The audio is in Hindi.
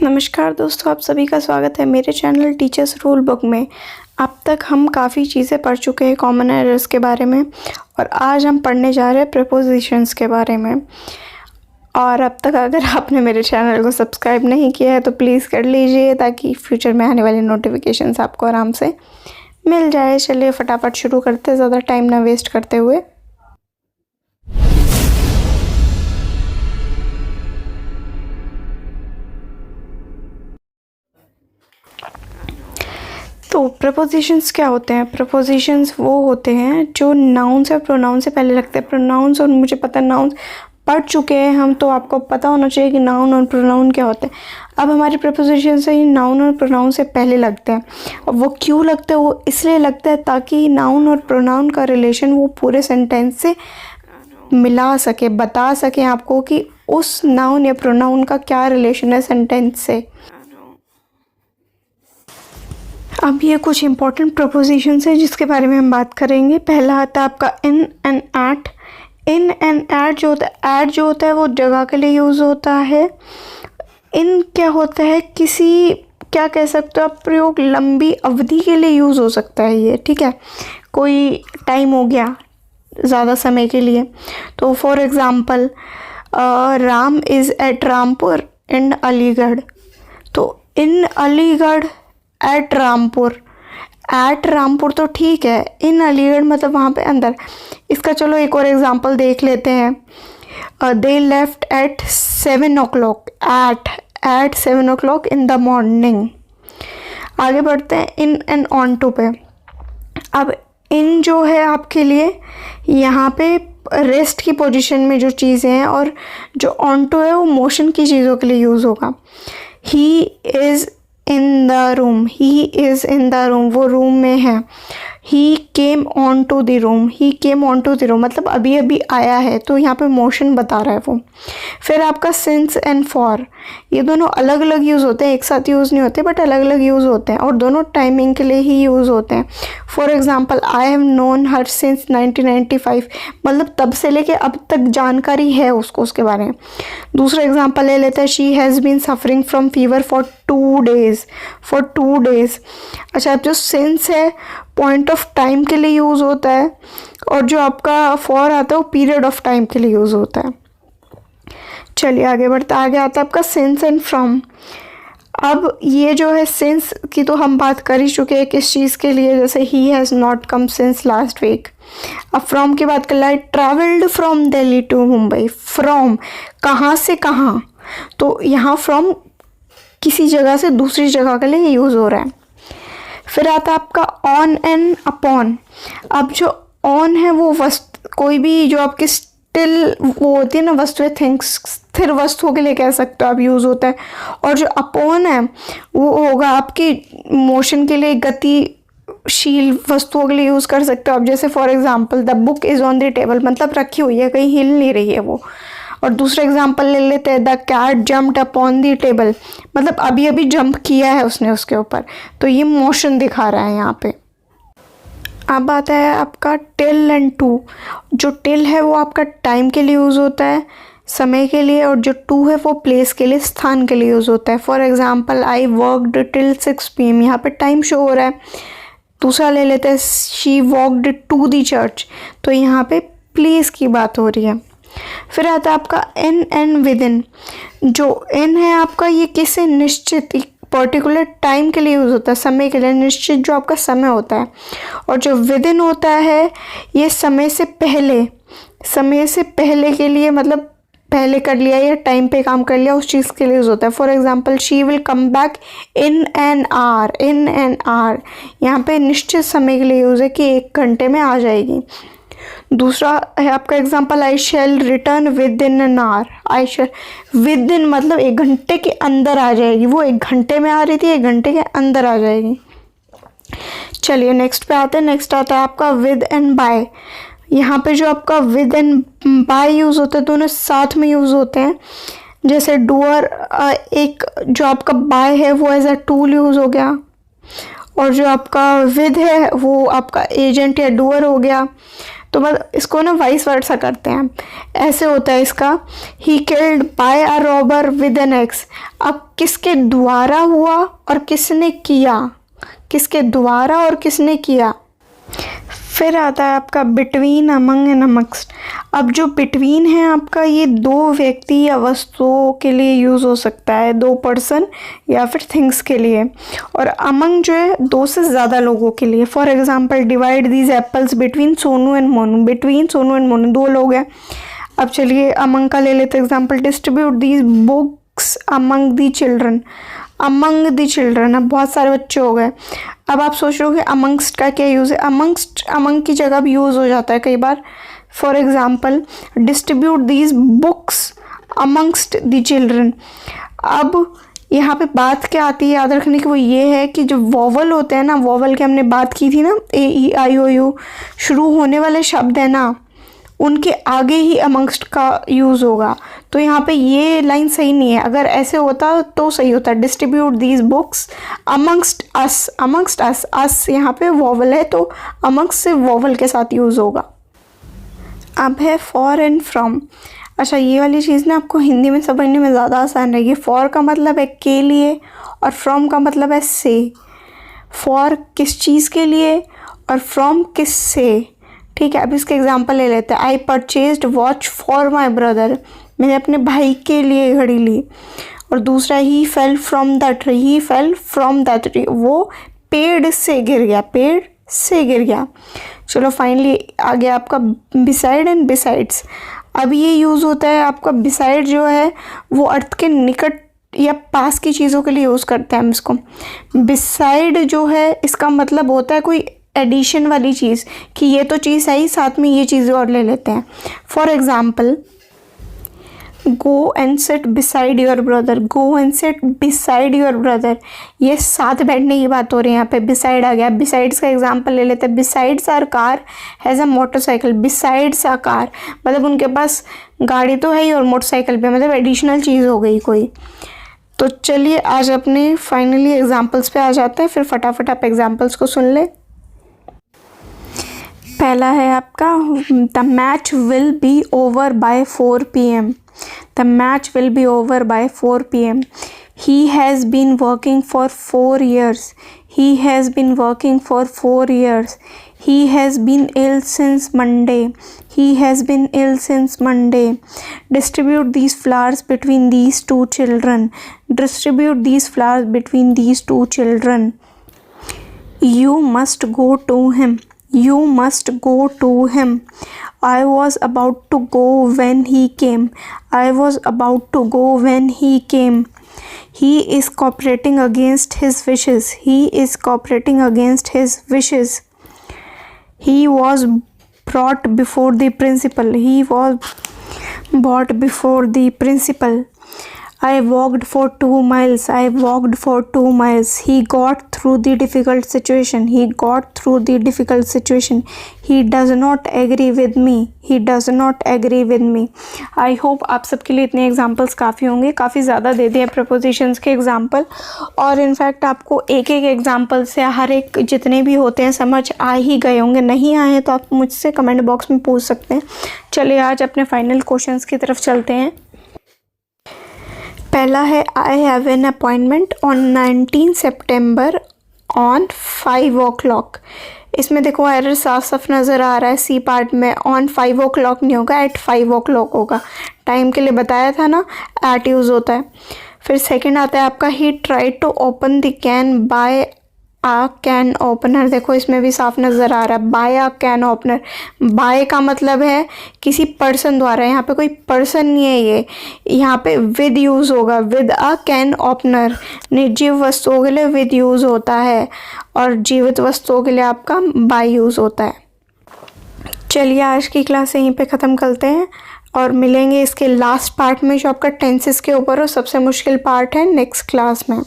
नमस्कार दोस्तों, आप सभी का स्वागत है मेरे चैनल टीचर्स रूल बुक में। अब तक हम काफ़ी चीज़ें पढ़ चुके हैं कॉमन एरर्स के बारे में, और आज हम पढ़ने जा रहे हैं प्रीपोजिशंस के बारे में। और अब तक अगर आपने मेरे चैनल को सब्सक्राइब नहीं किया है तो प्लीज़ कर लीजिए, ताकि फ्यूचर में आने वाली नोटिफिकेशंस आपको आराम से मिल जाए। चलिए फटाफट शुरू करते हैं, ज़्यादा टाइम ना वेस्ट करते हुए। तो प्रपोजिशंस क्या होते हैं? प्रपोजिशंस वो होते हैं जो नाउन्स और प्रोनाउन से पहले लगते हैं। प्रोनाउंस, और मुझे पता है नाउन्स पढ़ चुके हैं हम, तो आपको पता होना चाहिए कि नाउन और प्रोनाउन क्या होते हैं। अब हमारे प्रपोजिशन से ही नाउन और प्रोनाउन से पहले लगते हैं। और वो क्यों लगते हैं? वो इसलिए लगता है ताकि नाउन और प्रोनाउन का रिलेशन वो पूरे सेंटेंस से मिला सके, बता सके आपको कि उस नाउन या प्रोनाउन का क्या रिलेशन है सेंटेंस से। अब ये कुछ इंपॉर्टेंट प्रपोजिशंस है जिसके बारे में हम बात करेंगे। पहला आता है आपका in and at. In and at जो होता है, एट जो होता है वो जगह के लिए यूज़ होता है। इन क्या होता है, किसी क्या कह सकते हो आप, प्रयोग लंबी अवधि के लिए यूज़ हो सकता है ये, ठीक है। कोई टाइम हो गया ज़्यादा समय के लिए, तो for example Ram is at Rampur in Aligarh. तो in Aligarh at Rampur, at Rampur तो ठीक है, इन अलीगढ़ मतलब वहाँ पे अंदर। इसका चलो एक और एग्जांपल देख लेते हैं। They left at 7 o'clock, at 7 o'clock in the morning. आगे बढ़ते हैं इन एंड ऑन टू पे। अब इन जो है आपके लिए यहाँ पे रेस्ट की पोजीशन में जो चीज़ें हैं, और जो ऑन टू है वो मोशन की चीज़ों के लिए यूज़ होगा। He is in the room, he is in the room, वो रूम में है। He came on to the room, he came on to the room मतलब अभी अभी आया है, तो यहाँ पे मोशन बता रहा है वो। फिर आपका सिंस एंड फॉर, ये दोनों अलग अलग यूज़ होते हैं, एक साथ यूज़ नहीं होते, बट अलग अलग यूज़ होते हैं, और दोनों टाइमिंग के लिए ही यूज़ होते हैं। For example I have known her since 1995, मतलब तब से लेके अब तक जानकारी है उसको उसके बारे में। दूसरा एग्जाम्पल ले लेते हैं, she has been suffering from fever for 2 days, for 2 days। अच्छा, जो सिंस है पॉइंट ऑफ टाइम के लिए यूज़ होता है, और जो आपका फॉर आता है वो पीरियड ऑफ टाइम के लिए यूज़ होता है। चलिए आगे बढ़ते, आगे आता है आपका सिंस एंड फ्रॉम। अब ये जो है सिंस की तो हम बात कर ही चुके हैं किस चीज़ के लिए, जैसे he has not come since last week. अब फ्रॉम की बात कर रहा है, travelled from Delhi to Mumbai. From कहाँ से कहाँ, तो यहाँ फ्रॉम किसी जगह से दूसरी जगह के लिए यूज़ हो रहा है। फिर आता है आपका ऑन एंड अपॉन। अब जो ऑन है वो वस्तु, कोई भी जो आपकी स्टिल वो होती है ना वस्तु, थिंग्स, स्थिर वस्तुओं के लिए कह सकते हो आप, यूज़ होता है। और जो अपॉन है वो होगा आपकी मोशन के लिए, गतिशील वस्तुओं के लिए यूज़ कर सकते हो आप। जैसे for example the book is on the table, मतलब रखी हुई है, कहीं हिल नहीं रही है वो। और दूसरा एग्जाम्पल ले लेते हैं, the cat jumped upon the table, मतलब अभी अभी जंप किया है उसने उसके ऊपर, तो ये मोशन दिखा रहा है यहाँ पे। अब आता है आपका टिल एंड टू। जो टिल है वो आपका टाइम के लिए यूज़ होता है, समय के लिए, और जो टू है वो प्लेस के लिए, स्थान के लिए यूज़ होता है। For example I worked till 6 PM, यहाँ पे टाइम शो हो रहा है। दूसरा ले लेते हैं, she walked to the church, तो यहाँ पे प्लेस की बात हो रही है। फिर आता है आपका इन एंड विद इन। जो इन है आपका, ये किसी निश्चित पर्टिकुलर टाइम के लिए यूज़ होता है, समय के लिए, निश्चित जो आपका समय होता है। और जो विद इन होता है ये समय से पहले, समय से पहले के लिए, मतलब पहले कर लिया या टाइम पे काम कर लिया उस चीज़ के लिए यूज़ होता है। For example she will come back in an our, in an our यहाँ पे निश्चित समय के लिए यूज़ है कि 1 घंटे में आ जाएगी। दूसरा है आपका example, I shall return within an hour. I shall within मतलब 1 घंटे के अंदर आ जाएगी, वो 1 घंटे में आ रही थी, 1 घंटे के अंदर आ जाएगी। चलिए नेक्स्ट पे आते हैं। नेक्स्ट आता है आपका विद एंड बाय। यहाँ पे जो आपका विद एंड बाय यूज़ होता है, दोनों साथ में यूज़ होते हैं। जैसे डूअर, एक जो आपका बाय है वो एज अ टूल यूज़ हो गया, और जो आपका विद है वो आपका एजेंट या डूअर हो गया। तो बस इसको ना वाइस वर्सा करते हैं। ऐसे होता है इसका, he killed by a robber with an axe. अब किसके द्वारा हुआ और किसने किया, किसके द्वारा और किसने किया। फिर आता है आपका बिटवीन, अमंग एंड अमंगस्ट। अब जो बिटवीन है आपका, ये दो व्यक्ति या वस्तुओं के लिए यूज़ हो सकता है, दो पर्सन या फिर थिंग्स के लिए। और अमंग जो है दो से ज़्यादा लोगों के लिए। For example, divide these apples between Sonu and Monu. Between Sonu and Monu, दो लोग हैं। अब चलिए अमंग का ले लेते हैं example. Distribute these books among the children. Among the children, अब बहुत सारे बच्चे हो गए। अब आप सोच रहे हो कि अमंगस्ट का क्या यूज़ है। अमंगस्ट अमंग की जगह भी यूज़ हो जाता है कई बार। For example, distribute these books amongst the children. अब यहाँ पे बात क्या आती है याद रखने की, वो ये है कि जो वोवल होते हैं ना, वोवल की हमने बात की थी ना, ए ई आई ओ यू, शुरू होने वाले शब्द है ना, उनके आगे ही अमंगस्ट का यूज़ होगा। तो यहाँ पे ये लाइन सही नहीं है। अगर ऐसे होता तो सही होता, distribute these books amongst us. Amongst us, us यहाँ पे वोवल है तो अमंगस्ट से वोवल के साथ यूज़ होगा। अब है फॉर एंड फ्रॉम। अच्छा, ये वाली चीज़ ना आपको हिंदी में समझने में ज़्यादा आसान रहेगी। फॉर का मतलब है के लिए और फ्रॉम का मतलब है से। फॉर किस चीज़ के लिए और फ्रॉम किस से, ठीक है। अब इसके एग्जांपल ले लेते हैं। I purchased watch for my brother. मैंने अपने भाई के लिए घड़ी ली। और दूसरा, he fell from the tree. He fell from the tree, वो पेड़ से गिर गया, पेड़ से गिर गया। चलो फाइनली आ गया आपका बिसाइड एंड बिसाइड्स। अब ये यूज़ होता है आपका, बिसाइड जो है वो अर्थ के निकट या पास की चीज़ों के लिए यूज़ करते हैं हम इसको। बिसाइड जो है इसका मतलब होता है कोई एडिशन वाली चीज़, कि ये तो चीज़ आई, साथ में ये चीज़ और ले लेते हैं। For example, go and sit beside your brother. Go and sit beside your brother, ये साथ बैठने की बात हो रही है। यहाँ पे बिसाइड आ गया। बिसाइड्स का एग्जाम्पल ले लेते हैं। Besides our car has a motorcycle. Besides a car मतलब उनके पास गाड़ी तो है ही और मोटरसाइकिल भी, मतलब एडिशनल चीज़ हो गई कोई। तो चलिए आज अपने फाइनली एग्जाम्पल्स पे आ जाते हैं, फिर फटाफट आप एग्जाम्पल्स को सुन ले। पहला है आपका, the match will be over by 4 PM। The match will be over by 4 PM। He has been working for 4 years। He has been working for 4 years। He has been ill since Monday. He has been ill since Monday. Distribute these flowers between these 2 children। Distribute these flowers between these 2 children। You must go to him। You must go to him। I was about to go when he came। I was about to go when he came। He is cooperating against his wishes। He is cooperating against his wishes। He was brought before the principal। He was brought before the principal। I walked for 2 miles। I walked for 2 miles। He got through the difficult situation। He got through the difficult situation। He does not agree with me। He does not agree with me। I hope आप सबके लिए इतने एग्जाम्पल्स काफ़ी होंगे। काफ़ी ज़्यादा दे दिए प्रपोजिशंस के एग्जाम्पल, और इनफैक्ट आपको एक एक एग्जाम्पल से हर एक जितने भी होते हैं समझ आ ही गए होंगे। नहीं आए हैं तो आप मुझसे कमेंट बॉक्स में पूछ सकते हैं। चलिए आज अपने फाइनल क्वेश्चंस की तरफ चलते हैं। पहला है, I have an appointment on 19 September on 5 o'clock। इसमें देखो एरर साफ साफ नज़र आ रहा है। सी पार्ट में ऑन 5 o'clock नहीं होगा, एट 5 o'clock होगा। टाइम के लिए बताया था ना, एट यूज़ होता है। फिर सेकंड आता है आपका, he try to open the can by a can opener. देखो इसमें भी साफ नज़र आ रहा है, by a can opener. By का मतलब है किसी पर्सन द्वारा, यहाँ पे कोई पर्सन नहीं है ये। यहाँ पे विद यूज़ होगा, विद आ कैन ओपनर। निर्जीव वस्तुओं के लिए विद यूज़ होता है और जीवित वस्तुओं के लिए आपका बाय यूज़ होता है। चलिए आज की क्लास यहीं पे ख़त्म करते हैं और मिलेंगे इसके लास्ट पार्ट में, जो आपका टेंसेस के ऊपर और सबसे मुश्किल पार्ट है, नेक्स्ट क्लास में।